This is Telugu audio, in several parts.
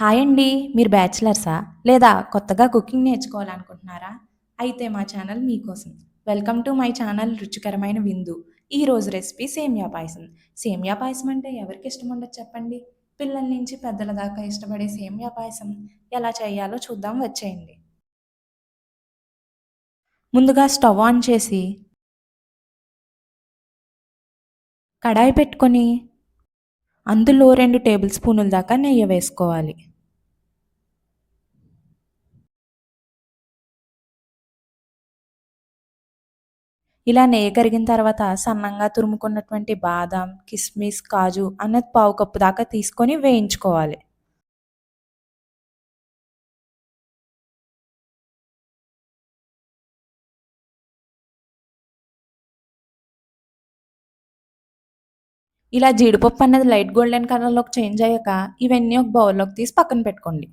హాయ్ అండి. మీరు బ్యాచిలర్సా? లేదా కొత్తగా కుకింగ్ నేర్చుకోవాలనుకుంటున్నారా? అయితే మా ఛానల్ మీకోసం. వెల్కమ్ టు మై ఛానల్ రుచికరమైన విందు. ఈరోజు రెసిపీ సేమియా పాయసం. సేమియా పాయసం అంటే ఎవరికి ఇష్టం ఉండదు చెప్పండి? పిల్లల నుంచి పెద్దల దాకా ఇష్టపడే సేమియా పాయసం ఎలా చేయాలో చూద్దాం వచ్చేయండి. ముందుగా స్టవ్ ఆన్ చేసి కడాయి పెట్టుకొని అందులో 2 టేబుల్ స్పూనుల దాకా నెయ్యి వేసుకోవాలి. ఇలా నెయ్యి కరిగిన తర్వాత సన్నంగా తురుముకున్నటువంటి బాదాం, కిస్మిస్, కాజు అన్నది పావు కప్పు దాకా తీసుకొని వేయించుకోవాలి. ఇలా జీడిపప్పు అన్నది లైట్ గోల్డెన్ కలర్‌లోకి చేంజ్ అయ్యాక ఇవన్నీ ఒక బౌల్‌లోకి తీసి పక్కన పెట్టుకోండి.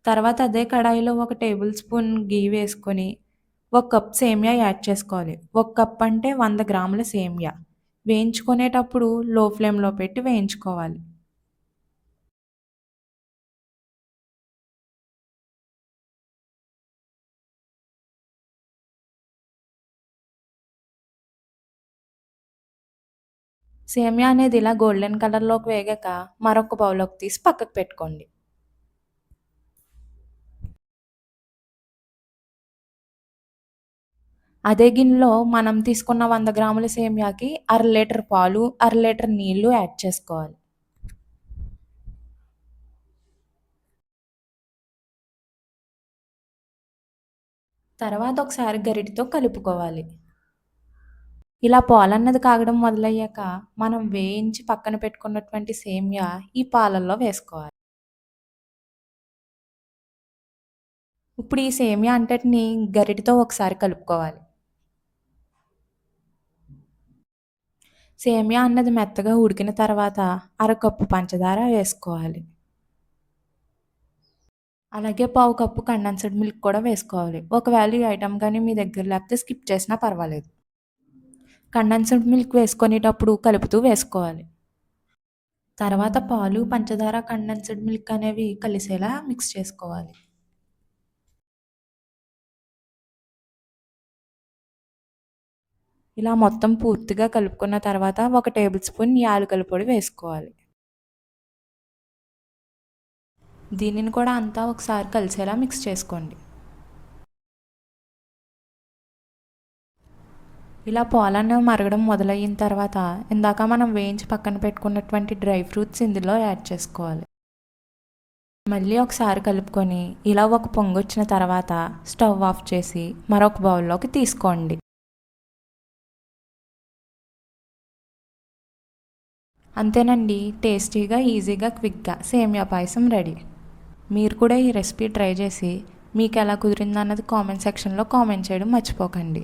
తర్వాత అదే కడాయిలో ఒక టేబుల్ స్పూన్ ఘీ వేసుకొని, ఒక కప్ సేమియా యాడ్ చేసుకోవాలి. ఒక కప్ అంటే 100 గ్రాముల సేమియా. వేయించుకునేటప్పుడు లో ఫ్లేమ్‌లో పెట్టి వేయించుకోవాలి. సేమియా అనేది ఇలా గోల్డెన్ కలర్‌లోకి వేగాక మరొక బౌల్‌లోకి తీసి పక్కకు పెట్టుకోండి. అదే గిన్నెలో మనం తీసుకున్న 100 గ్రాముల సేమియాకి అర లీటర్ పాలు, అర లీటర్ నీళ్లు యాడ్ చేసుకోవాలి. తర్వాత ఒకసారి గరిటెతో కలుపుకోవాలి. ఇలా పాలన్నది కాగడం మొదలయ్యాక మనం వేయించి పక్కన పెట్టుకున్నటువంటి సేమియా ఈ పాలల్లో వేసుకోవాలి. ఇప్పుడు ఈ సేమియా అంతటిని గరిటెతో ఒకసారి కలుపుకోవాలి. సేమియా అన్నది మెత్తగా ఉడికిన తర్వాత అరకప్పు పంచదార వేసుకోవాలి. అలాగే పావు కప్పు కండెన్స్డ్ మిల్క్ కూడా వేసుకోవాలి. ఒకవేళ ఈ ఐటెమ్ గాని మీ దగ్గర లేకపోతే స్కిప్ చేసినా పర్వాలేదు. కండెన్స్డ్ మిల్క్ వేసుకునేటప్పుడు కలుపుతూ వేసుకోవాలి. తర్వాత పాలు, పంచదార, కండెన్స్డ్ మిల్క్ అనేవి కలిసేలా మిక్స్ చేసుకోవాలి. ఇలా మొత్తం పూర్తిగా కలుపుకున్న తర్వాత ఒక టేబుల్ స్పూన్ యాలకుల పొడి వేసుకోవాలి. దీనిని కూడా అంతా ఒకసారి కలిసేలా మిక్స్ చేసుకోండి. ఇలా పాలన్నం మరగడం మొదలయిన తర్వాత ఇందాక మనం వేయించి పక్కన పెట్టుకున్నటువంటి డ్రై ఫ్రూట్స్ ఇందులో యాడ్ చేసుకోవాలి. మళ్ళీ ఒకసారి కలుపుకొని ఇలా ఒక పొంగొచ్చిన తర్వాత స్టవ్ ఆఫ్ చేసి మరొక బౌల్లోకి తీసుకోండి. అంతేనండి, టేస్టీగా, ఈజీగా, క్విక్గా సేమియా పాయసం రెడీ. మీరు కూడా ఈ రెసిపీ ట్రై చేసి మీకు ఎలా కుదిరిందన్నది కామెంట్ సెక్షన్లో కామెంట్ చేయడం మర్చిపోకండి.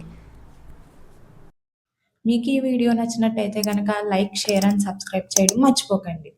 మీకు ఈ వీడియో నచ్చినట్టయితే కనుక లైక్, షేర్ అండ్ సబ్స్క్రైబ్ చేయడం మర్చిపోకండి.